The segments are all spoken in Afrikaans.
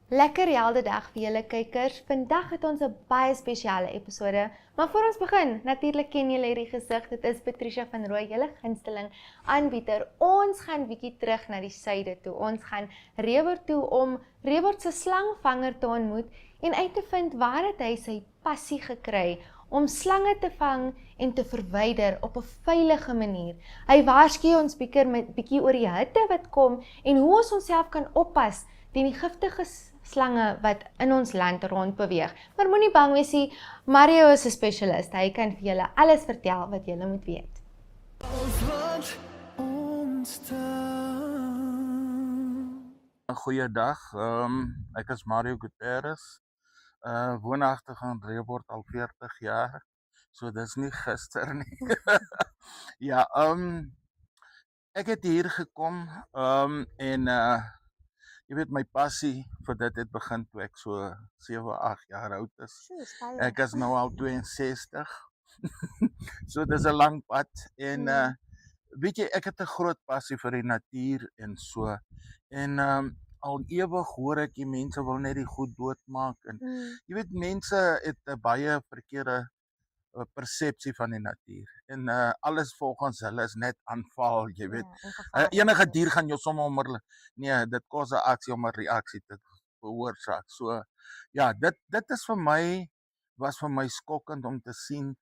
Lekker helde dag vir julle kykers. Vandag het ons 'n baie spesiale episode. Maar voor ons begin, natuurlik ken julle hierdie gesig. Dit is Patricia van Rooi, julle gunsteling aanbieder. Ons gaan bietjie terug na die suide toe. Ons gaan Reward toe om Reward se slangvanger te ontmoet en uit te vind waar het hy sy passie gekry om slange te vang en te verwyder op 'n veilige manier. Hy waarsku ons bietjie oor die hitte wat kom en hoe ons onsself kan oppas teen die giftige slange wat in ons land rondbeweeg. Maar moenie bang wees nie, Mario is 'n spesialist. Hy kan vir julle alles vertel wat julle moet weet. Goeiedag, ek is Mario Gutierrez, woonagtig in Reward al 40 jaar, so dis nie gister nie. Ja, ek het hier gekom, en jy weet my passie vir dit het begin toe ek so 7, 8 jaar oud is. Ek is nou al 62, so dis 'n lang pad en weet jy, ek het 'n groot passie vir die natuur en so. En al ewig hoor ek die mense wil net die goed doodmaak en jy weet mense het 'n baie verkeerde persepsie van die natuur en alles volgens hulle is net aanval, jy weet. Enige dier gaan jou sommer onmiddellik nee, dit kos 'n aksie om 'n reaksie te veroorsaak. So ja, dit is vir my was vir my skokkend om te sien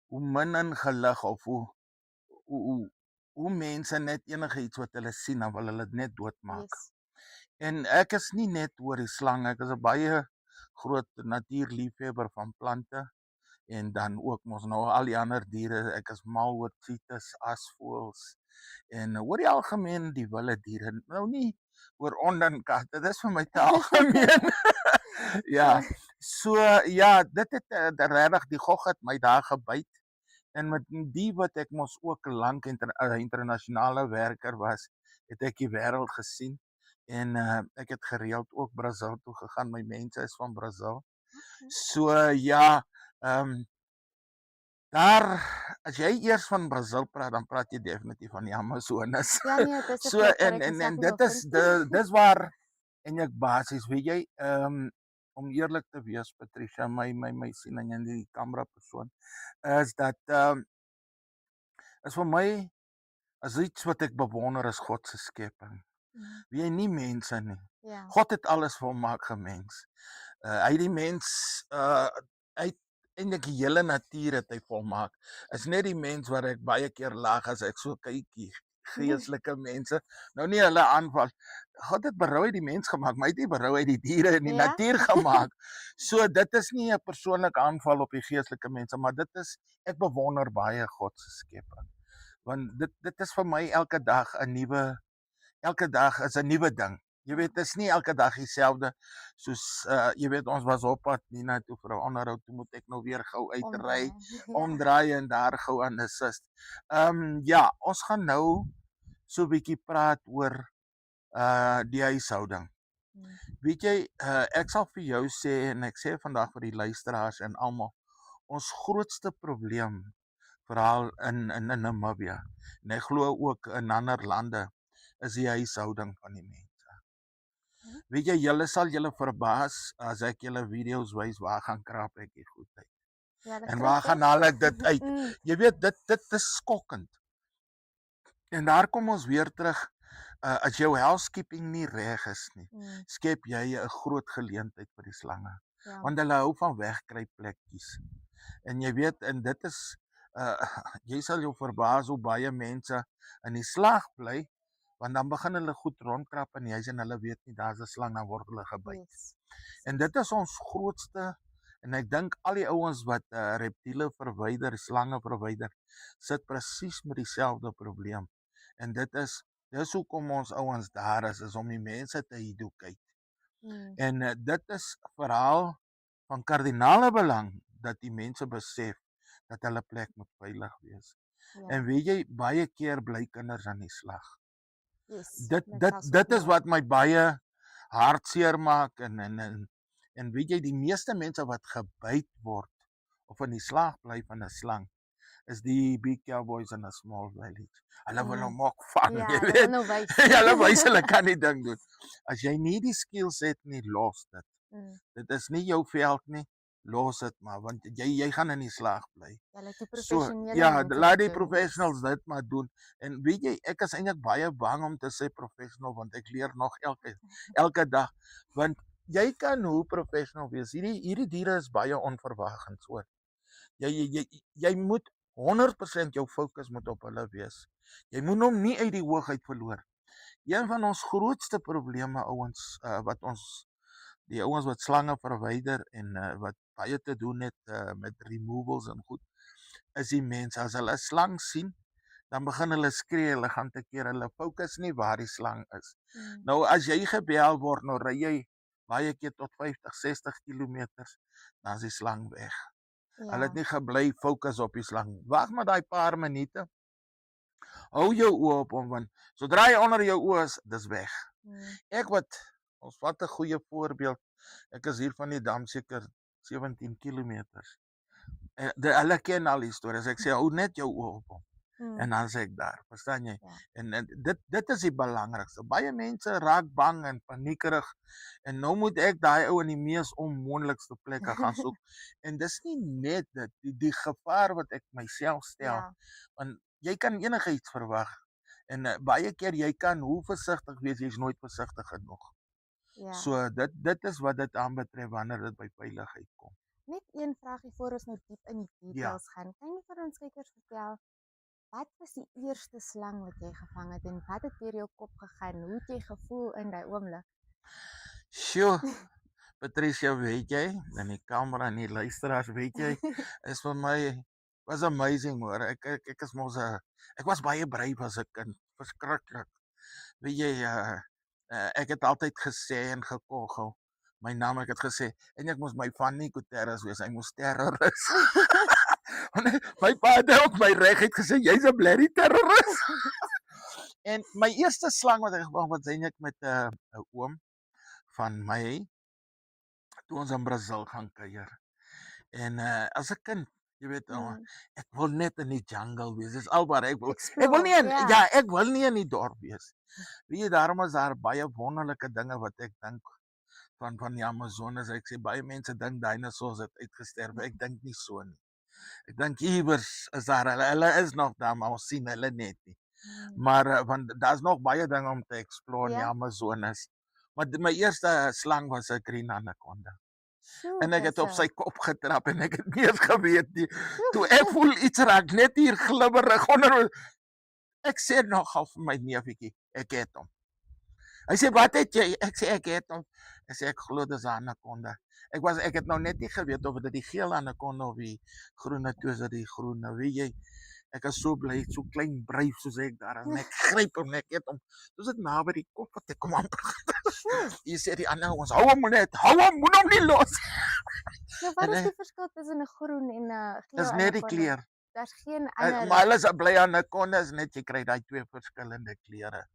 hoe min ingelig of hoe mense net enige iets wat hulle sien, dan wil hulle dit net doodmaak. Yes. En ek is nie net oor die slang, ek is 'n baie groot natuurliefhebber van plante en dan ook mos nou al die ander diere. Ek is mal oor cheetahs, aasvoëls en oor die algemeen die wilde diere. Nou nie oor ondan katte, dit is vir my te algemeen. Ja, so ja, dit het regtig die gog het my daar gebyt. En met die wat ek mos ook lank internasionale werker was, het ek die wêreld gesien en ek het gereeld ook Brasil toe gegaan. My mense is van Brasil. So ja, daar as jy eers van Brasil praat, dan praat jy definitief van die Amazonas. Ja nee, dit is So en dit is dis waar en ek basies, weet jy, om eerlik te wees, Patricia, my siening in die kamera persoon is dat is vir my as iets wat ek bewonder is God se skepping. Wie jy nie mense nie. Ja. God het alles volmaak gemens. Hy het die mens uit eintlik die hele natuur het hy volmaak. Is net die mens waar ek baie keer lag as ek so kykie geestelike mense. Nou nie hulle aanval. God het berou uit die mens gemaak, maar hy het nie berou uit die diere en die natuur gemaak. So dit is nie 'n persoonlike aanval op die geestelike mense, maar dit is ek bewonder baie God se skepping. Want dit is vir my elke dag 'n nuwe elke dag is 'n nuwe ding. Jy weet, dit is nie elke dag dieselfde soos jy weet ons was op pad Nina toe vir 'n onderhoud, toe moet ek nou weer gou uitry, omdraai en daar gou aan assist. Ja, ons gaan nou so 'n bietjie praat oor die huishouding. Weet jy, ek sal vir jou sê en ek sê vandag vir die luisteraars en almal, ons grootste probleem veral in Namibië en ek glo ook in ander lande is die huishouding van die mense. Weet jy, julle verbaas as ek julle video's wys waar gaan krap ek die goed uit. Ja, En waar gaan haal ek dit uit? Jy weet, dit is skokkend. En daar kom ons weer terug, as jou housekeeping nie reg is nie, skep jy 'n groot geleentheid vir die slange. Ja. Want hulle hou van wegkruipplekkies. En jy weet, en dit is jy sal jou verbaas hoe baie mense in die slag bly, want dan begin hulle goed rondkrap in die huis en hulle weet nie daar's 'n slang, dan word hulle gebyt. Yes. En dit is ons grootste en ek dink al die ouens wat reptiele verwyder, slange verwyder, sit presies met dieselfde probleem. En dis hoekom ons ouens daar is om die mense te educate. En dit is verhaal van kardinale belang dat die mense besef dat hulle plek moet veilig wees. Ja. En weet jy, baie keer bly kinders aan die slag. Yes. Dit is wat my baie hartseer maak en weet jy, die meeste mense wat gebyt word of in die slag bly van 'n slang, is die big cowboys in a small village. Hulle wil nou Mm. maak van, Ja, jy hulle wil weet. nou wys. Hulle wys hulle kan die ding doen. As jy nie die skills het nie, los dit. Mm. Dit is nie jou veld nie. Los dit maar, want jy gaan in die slag bly. Ja, laat die So, professionele ja, mense laat dit die doen. professionals dit maar doen. En weet jy, ek is eintlik baie bang om te sê professional want ek leer nog elke dag. Want jy kan hoe professional wees. Hierdie diere is baie onverwagends, hoor. Jy moet 100% jou fokus moet op hulle wees. Jy moet hom nie uit die oog uit verloor. Een van ons grootste probleme ouens die ouens wat slange verwyder en wat baie te doen het met removals en goed, is die mense as hulle 'n slang sien, dan begin hulle skree, hulle gaan te keer, hulle fokus nie waar die slang is. Mm. Nou as jy gebel word, nou ry jy baie keer tot 50, 60 kilometers, dan is die slang weg. Hulle het Ja. nie gebly fokus op die slang. Wag maar daai paar minute. Hou jou oë op hom want sodra hy onder jou oë is, dis weg. Mm. Ons vat 'n goeie voorbeeld. Ek is hier van die dam seker 17 kilometers. Hulle ken al die stories. Ek sê hou net jou oë op hom. Mm. En dan sê ek daar, verstaan jy? Ja. En dit is die belangrikste. Baie mense raak bang en paniekerig en nou moet ek daai ou in die mees onmoontlikste plekke gaan soek. En dis nie net dit die gevaar wat ek myself stel. Ja. Want jy kan enigiets verwag. En baie keer jy kan hoe versigtig wees, jy's nooit versigtig genoeg. Ja. So dit is wat dit aanbetref wanneer dit by veiligheid kom. Net een vragie voor ons nou diep in die details gaan. Kan jy vir ons kykers vertel wat was die eerste slang wat jy gevang het en wat het deur jou kop gegaan? Hoe het jy gevoel in daai oomblik? Sjoe. Patricia, weet jy, in die kamera en die luisteraars, weet jy, is vir my was amazing hoor. Ek is mos ek was baie braaf as 'n kind, verskriklik. Weet jy, ek het altyd gesê en gekogel. My naam ek het gesê en ek moes my van nie Guterres wees, hy moes terroris. My pa het ook my reguit gesê jy's 'n blerrie terroris. En my eerste slang wat ek gevang het, was eintlik met 'n oom van my toe ons in Brazil gaan kuier. En as 'n kind, jy weet, ek wil net in die jungle wees. Dis alwaar ek wil. Ek wil nie ek wil nie in die dorp wees. Weet jy, daarom is daar baie wonderlike dinge wat ek dink van die Amazones. Ek sê baie mense dink dinosourus het uitgesterf. Ek dink nie so nie. Ek dink iewers is daar hulle is nog daar, maar ons sien hulle net nie. Maar want daar's nog baie dinge om te explore in die Amazones. Maar my eerste slang was 'n green anaconda. En ek het op sy kop getrap en ek het nie eens geweet nie. Toe ek voel iets raak net hier glibberig onder. Ek sê nogal vir my neefietjie, ek het hom. Hy sê wat het jy? Ek sê ek het hom. Ek sê ek glo dis 'n anaconda. Ek het nou net nie geweet of dit die geel anaconda of die groene toe is dit die groene. Weet jy, ek is so bly, so klein bryf soos ek daar en ek gryp hom, ek het hom. Dis dit naby die kop wat ek kom amper. Jy sê die ander ons hou hom net, moet hom nie los. Ja, wat is die verskil tussen 'n groen en 'n geel? Dis net die kleur. Daar's geen ander. Maar hulle is bly anaconda is net jy kry daai twee verskillende kleure.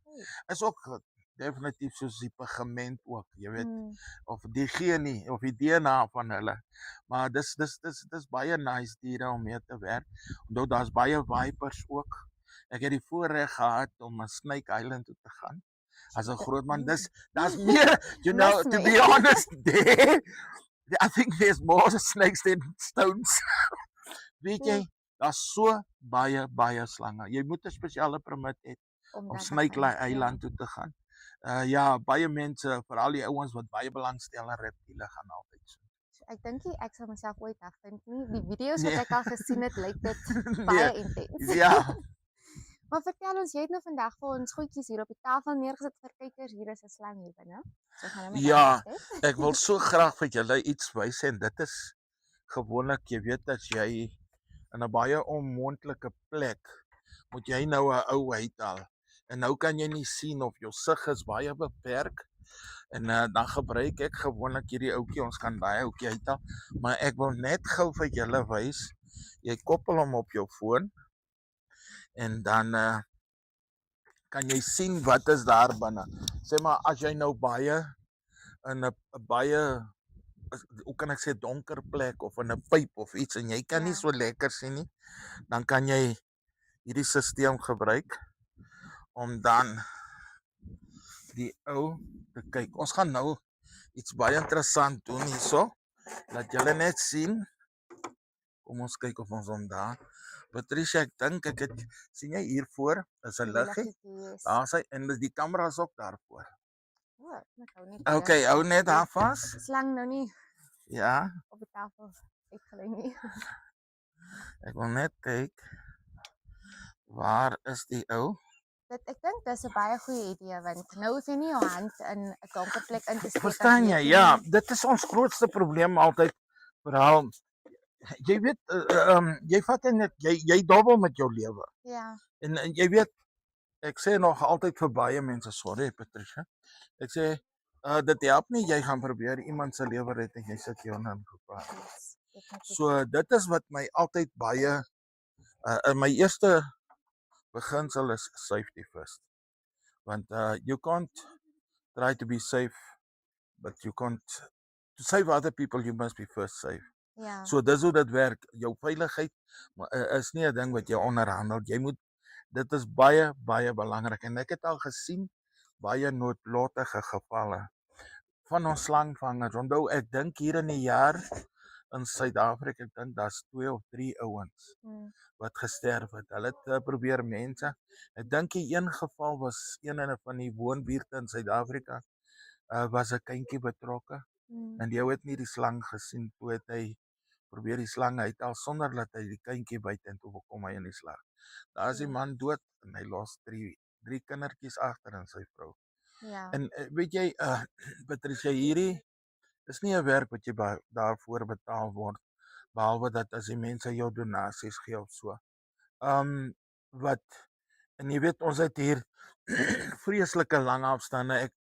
Is ook definitief soos die pigment ook, jy weet, of die genie of die DNA van hulle. Maar dis baie nice diere om mee te werk. Onthou daar's baie vipers ook. Ek het die voorreg gehad om 'n Snake Island toe te gaan. As 'n groot man, daar's meer, you know, to be honest, there, I think there's more snakes than stones. Weet jy, daar's so baie slange. Jy moet 'n spesiale permit hê om Snake Island toe te gaan. Ja, baie mense, veral die ouens wat baie belangstel in reptiele gaan altyd so. Ek dink ek sal myself ooit afvind nie. Die video's wat ek al gesien het, lyk dit baie intens. Ja. Maar vertel ons, jy het nou vandag vir ons goedjies hier op die tafel neergesit vir kykers. Hier is 'n slang hier binne. So gaan nou ja, ek wil so graag vir julle iets wys en dit is gewoonlik, jy weet, as jy in 'n baie onmoontlike plek moet jy nou 'n ou uithaal. En nou kan jy nie sien of jou sig is baie beperk. En dan gebruik ek gewoonlik hierdie ouetjie, ons gaan daai ouetjie uithaal, maar ek wil net gou vir julle wys. Jy koppel hom op jou foon en dan kan jy sien wat is daar binne. Sê maar as jy nou baie in 'n baie hoe kan ek sê, donker plek of in 'n pyp of iets en jy kan nie Ja. so lekker sien nie, dan kan jy hierdie stelsel gebruik om dan die ou te kyk. Ons gaan nou iets baie interessant doen hierso. Laat julle net sien. Kom ons kyk of ons hom daar. Patricia, ek dink ek het sien jy hier voor is 'n Die liggie. liggetjie is. Daar's hy en die kamera is ook daarvoor. O, ek hou net Okay, hou net daar vas. Slang nou nie Ja, op die tafel uitgelê nie. ek wil net kyk. Waar is die ou? Ek dink dis 'n baie goeie idee want nou hoef jy nie jou hand in 'n donker plek in te steek. Verstaan jy? Ja, dit is ons grootste probleem altyd. Veral jy weet jy vat net jy dobbel met jou lewe. Ja. En jy weet ek sê nog altyd vir baie mense, sorry Patricia. Ek sê dit help nie jy gaan probeer iemand se lewe red en jy sit jou in gevaar. So dit is wat my altyd baie in my eerste beginsel is safety first. Want you can't try to be safe but you can't to save other people you must be first safe. Ja. So dis hoe dit werk. Jou veiligheid is nie 'n ding wat jy onderhandel. Jy moet dit is baie belangrik en ek het al gesien baie noodlottige gevalle van ons slangvangers. Onthou ek dink hier in die jaar in Suid-Afrika, ek dink daar's 2 of 3 ouens wat gesterf het. Hulle het probeer mense. Ek dink die een geval was een in 'n van die woonbuurte in Suid-Afrika. Was 'n kindjie betrokke en die ou het nie die slang gesien toe het hy probeer die slang uithaal sonder dat hy die kindjie buite en toe kom hy in die slag. Daar is die man dood en hy los 3 kindertjies agter en sy vrou. Ja. En weet jy Patricia, hierdie is nie 'n werk wat jy daarvoor betaal word behalwe dat as die mense jou donasies gee of so. Wat en jy weet ons het hier vreeslike lang afstande. Ek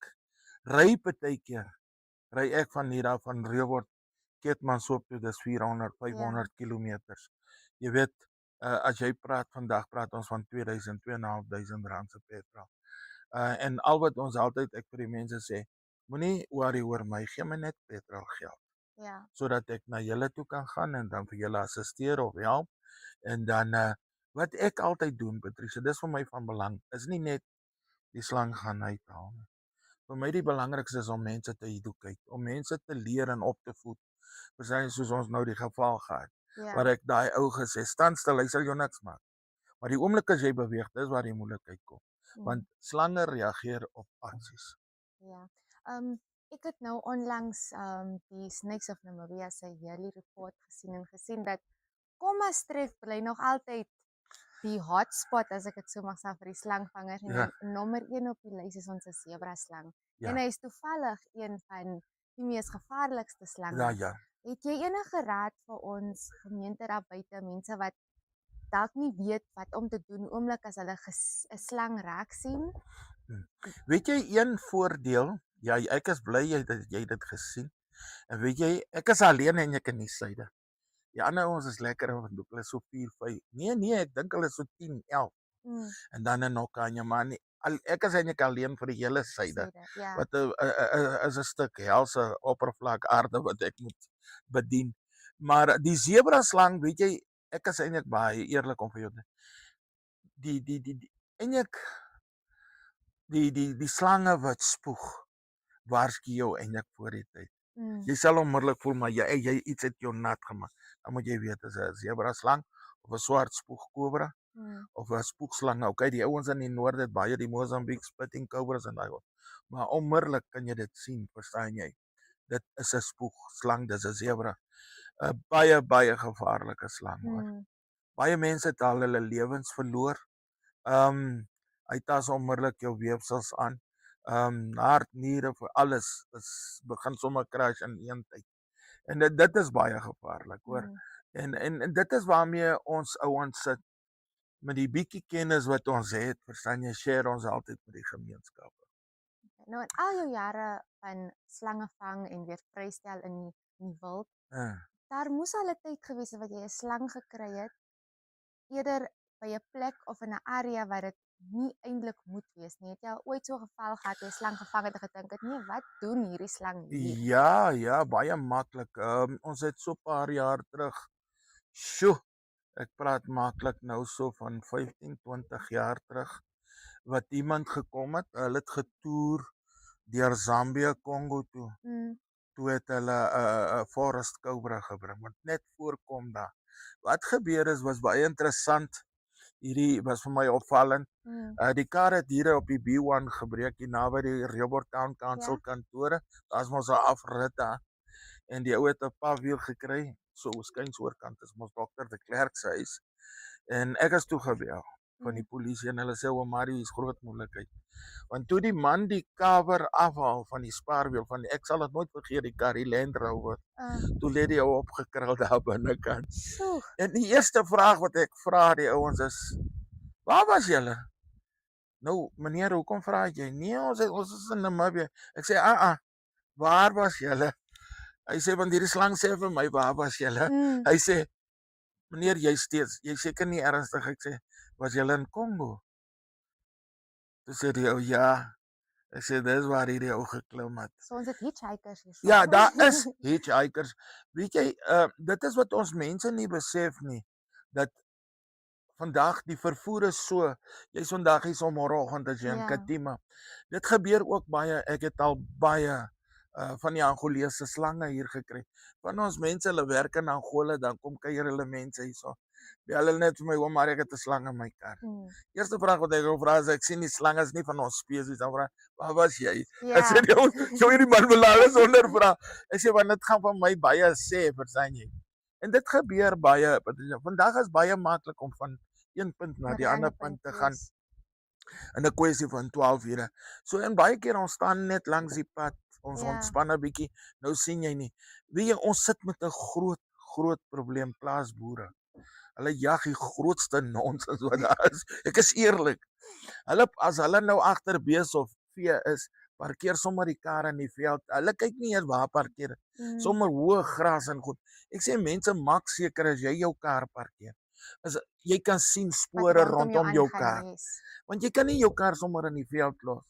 ry partykeer ek van hier af van Reward Keetmanshoop toe, dis 400-500 kilometers. Jy weet as jy vandag praat ons van 2,500 rand se petrol. En al wat ons altyd ek vir die mense sê, moenie worry oor my, gee my net petrol geld. Ja. Sodat ek na julle toe kan gaan en dan vir julle assisteer of help. En dan wat ek altyd doen, Patricia, dis vir my van belang, is nie net die slang gaan uithaal nie. Vir my die belangrikste is om mense te educate, om mense te leer en op te voed. Verstaan soos ons nou die geval gehad. Ja. Waar ek daai ou gesê, staan stil, hy sal jou niks maak. Maar die oomblik as jy beweeg, dis waar die moeilikheid kom. Want slange reageer op aksies. Ja. Ek het nou onlangs die Snakes of Namibia se yearly report gesien dat Komastret bly nog altyd die hotspot as ek dit so mag sê vir die slangvangers en nommer 1 op die lys is ons zebra slang. Ja. En hy is toevallig een van die mees gevaarlikste slange. Ja. Het jy enige raad vir ons gemeente daar buite, mense wat dalk nie weet wat om te doen oomblik as hulle 'n slang raak sien? Weet jy een voordeel? Ja, ek is bly jy dit gesien. En weet jy, ek is alleen en ek in die suide. Die ander ons is lekker en hulle is so 4, 5. Nee, ek dink hulle is so 10, 11. En dan in Nokanje, maar ek is eintlik alleen vir die hele suide. Ja. Wat is 'n stuk helse oppervlak aarde wat ek moet bedien. Maar die zebra slang, weet jy, ek is eintlik baie eerlik om vir jou eintlik die slange wat spoeg waarsku jou eintlik voor die tyd. Jy sal onmiddellik voel maar jy iets het jou nat gemaak. Dan moet jy weet as 'n zebra slang of 'n swart spoegkobra of 'n spoegslang. Okay, die ouens in die noorde het baie die Mozambique spitting cobras en daai wat. Maar onmiddellik kan jy dit sien, verstaan jy? Dit is 'n spoegslang, dis 'n zebra. 'n baie gevaarlike slang hoor. Baie mense het al hulle lewens verloor. Hy tas onmiddellik jou weefsels aan. Hart, niere, vir alles begin sommer crash in een tyd. En dit is baie gevaarlik, hoor. En dit is waarmee ons ouens sit met die bietjie kennis wat ons het, verstaan jy, share ons altyd met die gemeenskappe. Nou in al jou jare van slange vang en weer vrystel in die wild, daar moes al 'n tyd gewees het wat jy 'n slang gekry het. Eerder by 'n plek of in 'n area waar dit nie eintlik moet wees nie. Het jy al ooit so 'n geval gehad waar jy 'n slang gevang het en gedink het, "Nee, wat doen hierdie slang hier?" Ja, baie maklik. Ons het so 'n paar jaar terug, sjoe, ek praat maklik nou so van 15, 20 jaar terug, wat iemand gekom het. Hulle het getoer deur Zambië, Kongo toe. Mm, Toe het hulle 'n forest cobra gebring, wat net voorkom daar. Wat gebeur was baie interessant. Hierdie was vir my opvallend. mm, Die kar het hier op die B1 gebreek, hier naby die Rehoboth Town Council Ja. kantore. Daar's mos 'n afrit daar. En die ou het 'n pafwiel gekry. So skuins oorkant is mos dokter de Klerk se huis. En ek is toe gebel van die polisie en hulle sê, "O, Marie, is groot moeilikheid." Want toe die man die cover afhaal van die spaarwiel ek sal dit nooit vergeet, die kar, die Land Rover, uh, toe lê die ou opgekrul daar binnekant. Sjoe. En die eerste vraag wat ek vra die ouens is, "Waar was julle?" "Nou, meneer, hoekom vra jy?" "Nee, ons is in Namibië." Ek sê, waar was julle?" Hy sê, "Want hierdie slang sê vir my, waar was julle?" Mm, Hy sê, "Meneer, jy seker nie ernstig." Ek sê, "Was julle in Kongo?" Toe sê die ou, "Ja." Ek sê, "Dis waar hierdie ou geklim het." So ons het hitchhikers hier. Ja, daar is hitchhikers. Weet jy, dit is wat ons mense nie besef nie, dat vandag die vervoer is so, jy's vandag hier so môreoggend as jy in Ja. Katima. Dit gebeur ook baie. Ek het al baie van die Angolese slange hier gekry. Van ons mense, hulle werk in Angola, dan kom kuier hulle mense hierso. Bel hulle net vir my, "O, maar ek het 'n slang in my kar." Mm, Eerste vraag wat ek wil vra is, ek sien die slang is nie van ons spesies, dan vra, "Waar was jy?" Ja. Ek sê, "Jou hierdie man wil alles ondervra." Ek sê, "Want dit gaan van my baie sê, verstaan jy?" En dit gebeur baie. Vandag is baie maklik om van een punt na die ander punt te gaan in 'n kwessie van 12 ure. So en baie keer ons staan net langs die pad, ons Ja. ontspan 'n bietjie. Nou sien jy nie. Weet jy, ons sit met 'n groot probleem, plaasboere. Hulle jag die grootste nonsens wat daar is. Ek is eerlik. As hulle nou agter bees of vee is, parkeer sommer die kar in die veld. Hulle kyk nie eers waar parkeer. Mm, Sommer hoë gras en goed. Ek sê mense, maak seker as jy jou kar parkeer, is jy kan sien wat spore rondom jou aangaan, kar. yes. Want jy kan nie jou kar sommer in die veld los.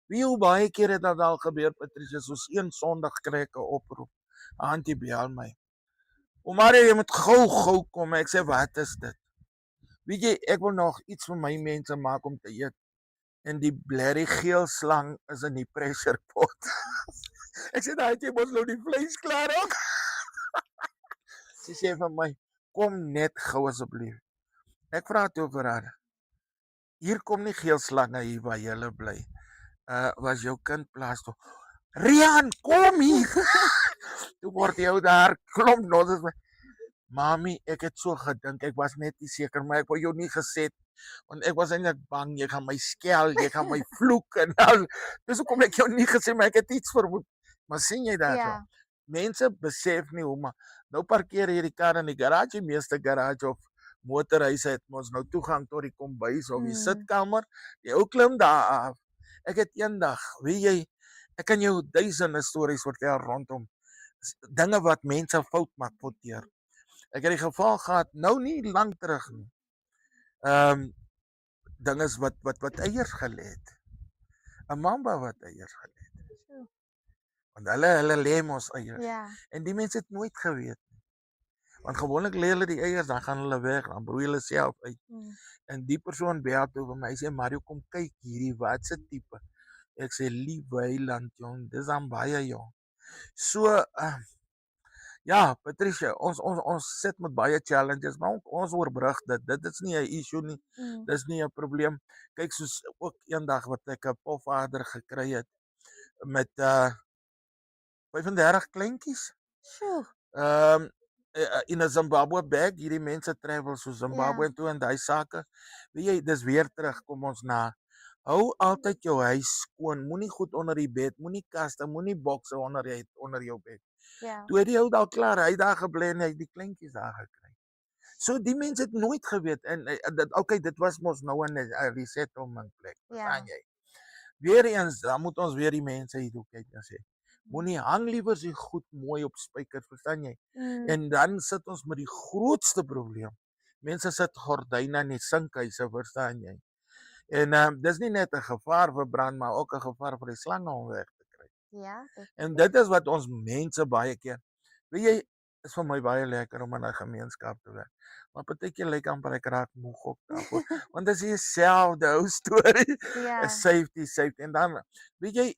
Wie hoe baie keer het dit al gebeur, Patricia, soos een Sondag kry ek 'n oproep. Auntie bel my. "O, Marie, jy moet gou kom." Ek sê, "Wat is dit?" "Weet jy, ek wil nog iets vir my mense maak om te eet. En die blerrie geel slang is in die pressure pot." Ek sê, "Daai het jy mos nou die vleis klaar ook." Sy sê vir my, "Kom net gou asseblief." Ek vra toe vir haar, "Hier kom nie geel slange hier waar jy bly. Was jou kind plaas toe?" "Rian, kom hier." Toe word jy daar klomp nonsens. "Mami, ek het so gedink, ek was net nie seker, maar ek wou jou nie gesê het, want ek was eintlik bang jy gaan my skel, jy gaan my vloek en al. Dis hoekom ek jou nie gesê, maar ek het iets vermoed." Maar sien jy daarso? Ja. Mense besef nie hoe, maar nou parkeer jy die kar in die garage, die meeste garage of motorhuise het mos nou toegang tot die kombuis of die Mm. sitkamer. Die ou klim daar af. Ek het eendag, weet jy, ek kan jou duisende stories vertel rondom dinge wat mense fout maak poteer. Ek het die geval gehad nou nie lank terug nie. Dinges wat eiers gelê het. 'n Mamba wat eiers gelê het. Sjoe. Want hulle lê mos eiers. Ja. En die mense het nooit geweet nie. Want gewoonlik lê hulle die eiers, dan gaan hulle weg, dan broei hulle self uit. Mm. En die persoon bel toe vir my, hy sê, "Mario, kom kyk hierdie, wat se tipe." Ek sê, "Liewe heiland jong, dis dan baie jong." So ja, Patricia, ons sit met baie challenges, maar ons oorbrug dit. Dit is nie 'n issue nie. Mm. Dis nie 'n probleem. Kyk, soos ook eendag wat ek 'n pofadder gekry het met 35 kleintjies. Sjoe. In 'n Zimbabwe bag. Hierdie mense travel so Zimbabwe toe en daai sake. Weet jy, dis weer terug kom ons na. Hou altyd jou huis skoon. Moenie goed onder die bed, moenie kaste, moenie bokse onder jou bed. Ja. Toe het die ou daar klaar, hy daar gebly en hy het die kleintjies daar gekry. So die mense het nooit geweet en dit was mos nou 'n resettlement plek, verstaan jy? Weer eens, dan moet ons weer die mense hier toe kyk en sê, moenie hang liewer so goed mooi op spykers, verstaan jy? Mm. En dan sit ons met die grootste probleem. mense sit gordyne in die sinkhuise, verstaan jy? En dis nie net 'n gevaar vir brand, maar ook 'n gevaar vir die slange om weg te kry. Ja, En definitief. dit is wat ons mense baie keer, weet jy, is vir my baie lekker om in 'n gemeenskap te werk. Maar partykeer lyk amper ek raak moeg ook daarvoor, want dis dieselfde ou storie. Ja. Safety, safety. En dan weet jy,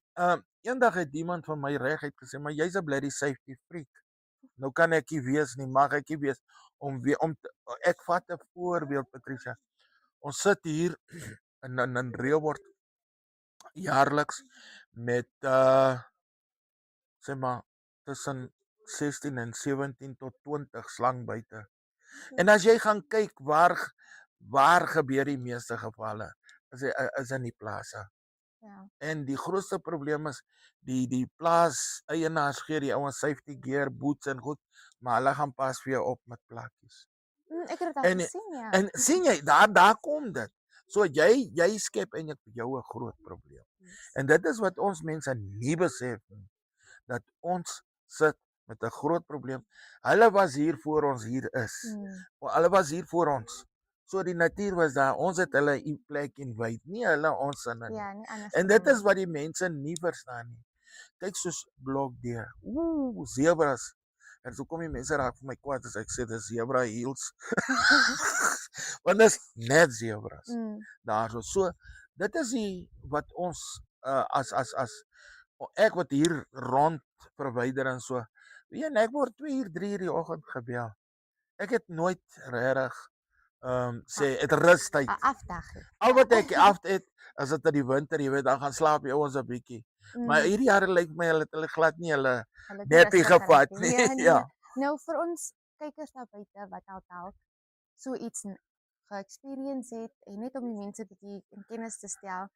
eendag het iemand van my reguit gesê, "Maar jy's 'n bloody safety freak." Nou kan ek nie wees nie, mag ek nie wees om ek vat 'n voorbeeld, Patricia. Ons sit hier in Reeuwort jaarliks met sê maar tussen 16 en 17 tot 20 slang buite. En as jy gaan kyk waar gebeur die meeste gevalle, is in die plase. Ja. En die grootste probleem is die plaas eienaars gee die ouens safety gear, boots en goed, maar hulle gaan pas vir jou op met plakkies. Ek het dit al En gesien, ja. en sien jy, daar kom dit. So jy skep eintlik vir jou 'n groot probleem. Yes. En dit is wat ons mense nie besef nie, dat ons sit met 'n groot probleem. Hulle was hier voor ons hier is. Hulle was hier voor ons. So die natuur was daar. Ons het hulle 'n plek invade, nie hulle ons sinne nie. Ja, nie anders. En dit is wat die mense nie verstaan nie. Kyk soos blokdeer. Zebras. En so kom die mense raak vir my kwaad as ek sê dis zebra heels. Want dit is net zebras. Daarso. So dit is die wat ons as ek wat hier rond verwyder en so. Weet jy, ek word 2 uur, 3 uur die oggend gebel. Ek het nooit regtig sê dit rustyd. 'n afdag. Al wat ek af het as dit in die winter, jy weet, dan gaan slaap die ouens 'n bietjie. Maar hierdie jare lyk my hulle glad nie hulle neppie gevat nie. Ja. Nou vir ons kykers daar buite wat dalk so iets ge-experience het en net om die mense bietjie in kennis te stel,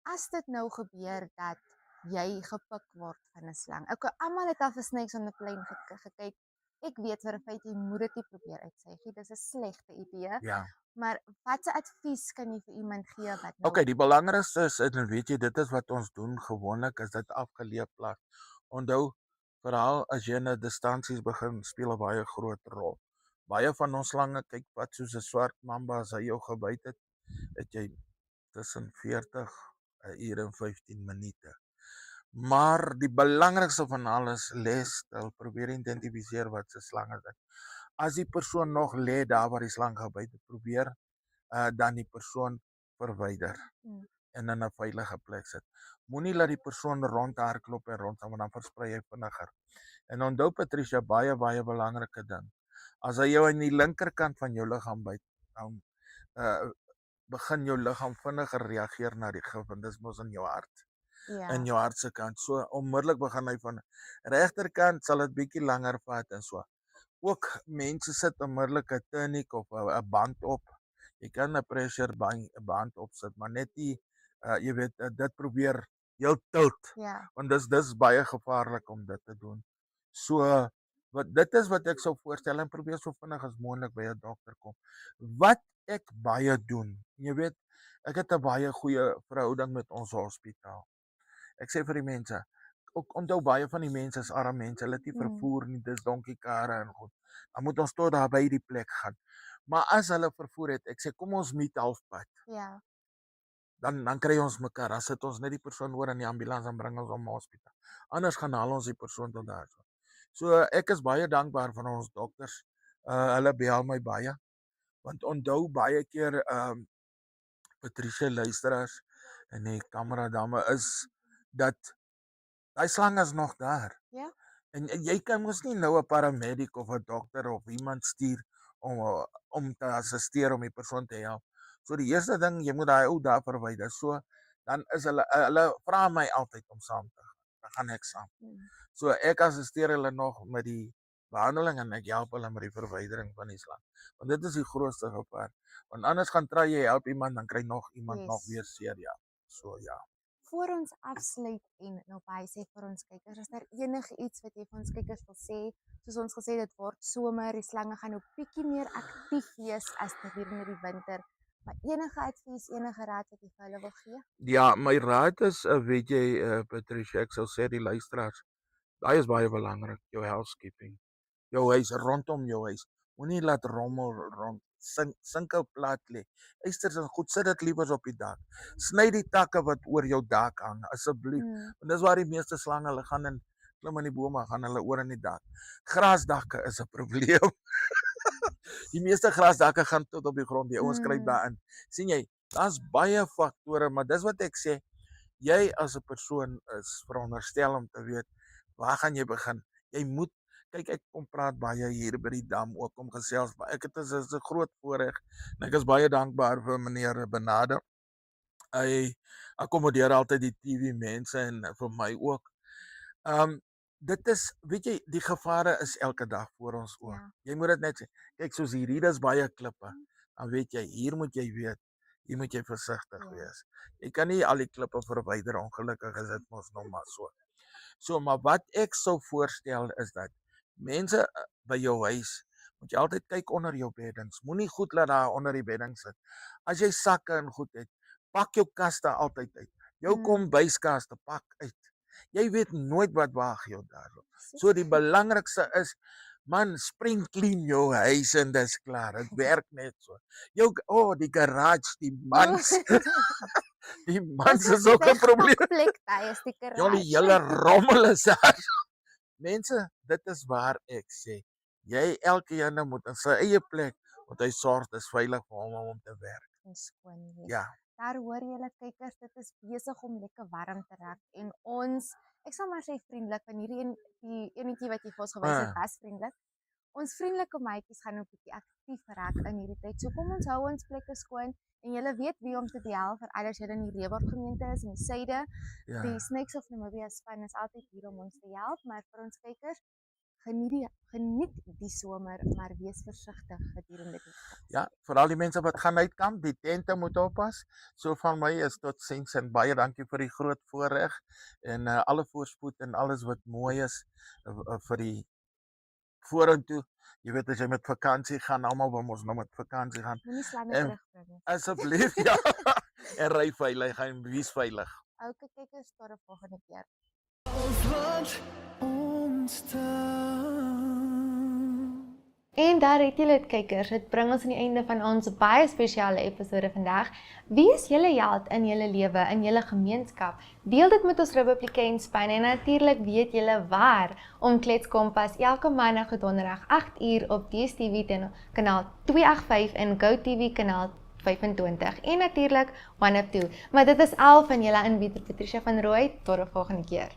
as dit nou gebeur dat jy gepik word van 'n slang. Okay, almal het al vir snakes on the plane gekyk. Ek weet vir 'n feit jy moet dit nie probeer uitsuig nie. Dis 'n slegte idee. Ja. Maar watse advies kan jy vir iemand gee wat nou Okay, die belangrikste is, en weet jy, dit is wat ons doen gewoonlik, is dit afgeleë plek. Onthou, veral as jy na distansies begin, speel 'n baie groot rol. Baie van ons slange kyk wat soos 'n swart mamba as hy jou gebyt het jy tussen 40 uur en 15 minute. Maar die belangrikste van alles, les, probeer identifiseer wat se slang is dit. As die persoon nog lê daar waar die slang gebyt het, probeer dan die persoon verwyder en in 'n veilige plek sit. Moenie laat die persoon rondhardloop en rondgaan, want dan versprei hy vinniger. En onthou, Patricia, baie belangrike ding. As hy jou aan die linkerkant van jou liggaam byt, dan begin jou liggaam vinniger reageer na die gif, en dis mos in jou hart. Ja. In jou hart se kant. So onmiddellik begin hy van regterkant, sal dit bietjie langer vat en so. Ook mense sit onmiddellik 'n tonic of 'n band op. Jy kan 'n pressure band opsit, maar net nie jy weet dit probeer heel tilt. Ja. Want dis baie gevaarlik om dit te doen. So dit is wat ek sou voorstel, en probeer so vinnig as moontlik by 'n dokter kom. Wat ek baie doen, jy weet, ek het 'n baie goeie verhouding met ons hospitaal. Ek sê vir die mense, ook onthou baie van die mense is arm mense, hulle het nie vervoer nie, dis donkiekare en goed. Dan moet ons tot daar by die plek gaan. Maar as hulle vervoer het, ek sê kom ons meet halfpad. Ja. Dan kry ons mekaar. Dan sit ons net die persoon oor in die ambulans en bring ons hom hospitaal. Anders gaan haal ons die persoon tot daar. So ek is baie dankbaar vir ons dokters. Hulle bel my baie. Want onthou baie keer Patricia, luisteraars en die kamera dame, is dat daai slang is nog daar. Ja. En jy kan mos nie nou 'n paramedic of 'n dokter of iemand stuur om te assisteer om die persoon te help. So die eerste ding, jy moet daai ou daar verwyder. So dan is hulle vra my altyd om saam te gaan. Dan gaan ek saam. So ek assisteer hulle nog met die behandeling en ek help hulle met die verwydering van die slang. Want dit is die grootste gevaar. Want anders gaan try jy help iemand, dan kry nog iemand nog weer seer, ja. So ja. Voor ons afsluit en nou baie sê vir ons kykers, is daar enige iets wat jy vir ons kykers wil sê? Soos ons gesê, dit word somer, die slange gaan nou bietjie meer aktief wees as gedurende die winter. Maar enige advies, enige raad wat jy vir hulle wil gee? Ja, my raad is, weet jy, Patricia, ek sou sê die luisteraars, daai is baie belangrik, jou housekeeping. Jou huis, rondom jou huis. Moenie laat rommel sinkelplat lê. Eisters en goed, sit dit liewers op die dak. Sny die takke wat oor jou dak hang, asseblief. Want dis waar die meeste slange, hulle gaan in klim in die bome, gaan hulle oor in die dak. Grasdakke is 'n probleem. Die meeste grasdakke gaan tot op die grond. Die ouens kruip daarin. sien jy, daar's baie faktore, maar dis wat ek sê, jy as 'n persoon is veronderstel om te weet, waar gaan jy begin? Jy moet, kyk, ek kom praat baie hier by die dam ook om gesels, maar ek het is 'n groot voorreg en ek is baie dankbaar vir meneer Benade. Hy akkommodeer altyd die TV mense en vir my ook. Dit is, weet jy, die gevare is elke dag voor ons oë. Ja. Jy moet dit net sê. Kyk, soos hier is baie klippe. Dan weet jy, hier moet jy weet, hier moet jy versigtig wees. Jy kan nie al die klippe verwyder, ongelukkig is dit mos nog maar so. So, maar wat ek sou voorstel is dat mense by jou huis, moet jy altyd kyk onder jou beddings. Moenie goed laat daar onder die bedding sit. As jy sakke en goed het, pak jou kaste altyd uit. Jou kombuiskaste pak uit. Jy weet nooit wat wag jou daarop. So die belangrikste is, man, spring clean jou huis en dis klaar. Dit werk net so. Jou die garage, die mans. Die mans is ook 'n probleem. Ja, die hele rommel is daar. Mense, dit is waar ek sê. Jy elke een moet in sy eie plek, want hy sorg dis veilig vir hom om te werk. En skoon wees. Ja. Daar hoor julle kykers, dit is besig om lekker warm te raak en ons, ek sal maar sê vriendelik, want hierdie die enetjie wat jy vir ons gewys het, was vriendelik. Ons vriendelike maatjies gaan 'n bietjie aktief raak in hierdie tyd. So kom ons hou ons plekke skoon en julle weet wie om te bel vir alles julle in die Reebok gemeente is in die suide. Ja. Die Snakes of Namibia span is altyd hier om ons te help, maar vir ons kykers, geniet die somer, maar wees versigtig gedurende die tyd. Ja, veral die mense wat gaan uitkamp, die tente moet oppas. So van my is totsiens en baie dankie vir die groot voorreg en alle voorspoed en alles wat mooi is vir die vorentoe. Jy weet, as jy met vakansie gaan, almal wil mos nou met vakansie gaan. Moenie slange En terugbring nie. asseblief, ja, en ry veilig en wees veilig. Okay, kykers, tot 'n volgende keer. En daar het julle dit kykers, dit bring ons aan die einde van ons baie spesiale episode vandag. Wie is julle held in julle lewe, in julle gemeenskap? Deel dit met ons Republikein span en natuurlik weet julle waar om Klets Kompas elke maandag tot donderdag 8uur op DStv kanaal 285 en GoTV kanaal 25 en natuurlik One Up 2. Maar dit is al van julle aanbieder Patricia van Rooi, tot 'n volgende keer.